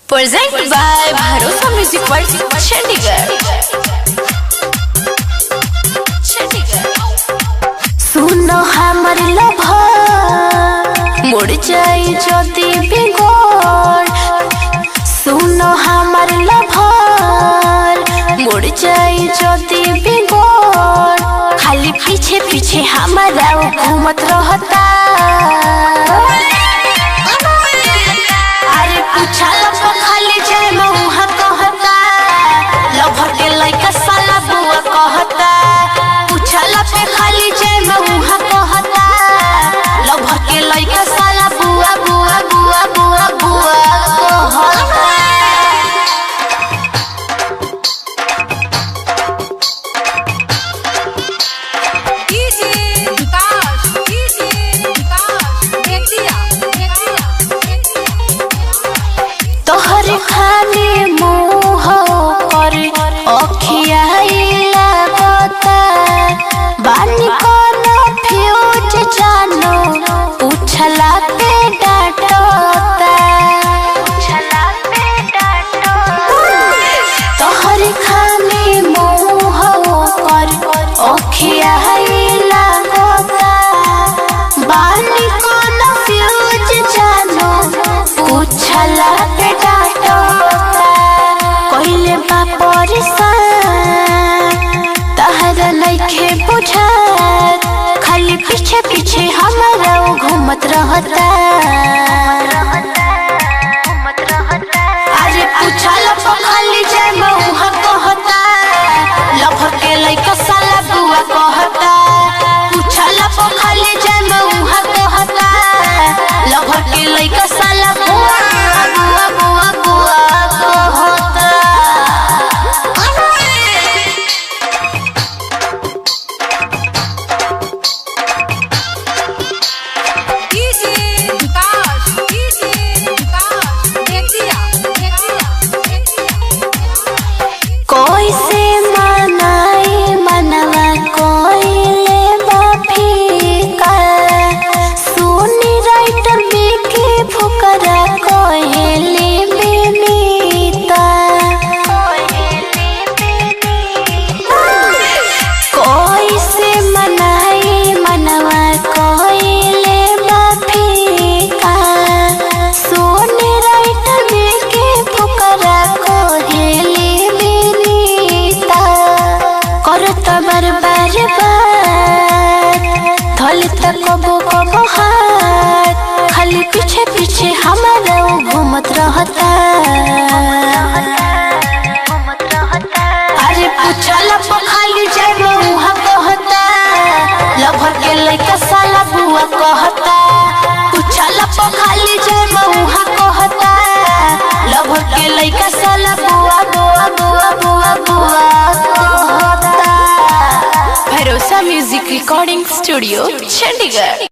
Presented by Bharosa Music World, Chandigarh. सुनो हमर lover मुड़ जाई जदी बिगड़। सुनो हमर लभर मुड़ जाई जदी बिगड़। खाली पीछे पीछे हमारा घूमत रहता। अरे पूछल खाली जाए मुहा कहता। लभर के लइका साला बुआ कहता। पूछल पे खाली जाए मुहा कहता। लभर के लइका साला बुआ बुआ बुआ बुआ बुआ कहता। तोहर खाने मुँह कर अखिया लगता। बानी कोनो फ्यूज जानो पूछला पे डांटता। तोहर खाने मुँह कर अखिया लगता। बानी कोनो फ्यूज जानो पूछला पे डांटता। कोइले बापरिसान तहरा नइखे बुझात। खाली पीछे पीछे हमारा घूमत रहता। अरे पूछल खाली जाए मुहा कहता। लभर के लइका साला बुआ कहता। पूछल खाली जाए मुहा कहता। लभर के लइका साला बुआ बुआ बुआ बुआ कहता। कोई से मनाई मनवा कोइले बाफिका। सुनी राइटर बिके फुकरा कोइले बेनीता। कोई से मनाई मनवा कोइले बाफिका। सुनी राइटर बिके फुकरा कोइले करत बार बार बात। धल तक कबो कबो हाथ। खाली पीछे पीछे हमारा घूमत रहता। अरे पूछल खाली जाए मुहा कहता। लभर के लइका साला बुआ कहता। पूछल खाली जाए मुहा कहता। लभर के लइका साला बुआ बुआ बुआ बुआ बुआ कहता। Bharosa Music Recording Studio, Chandigarh.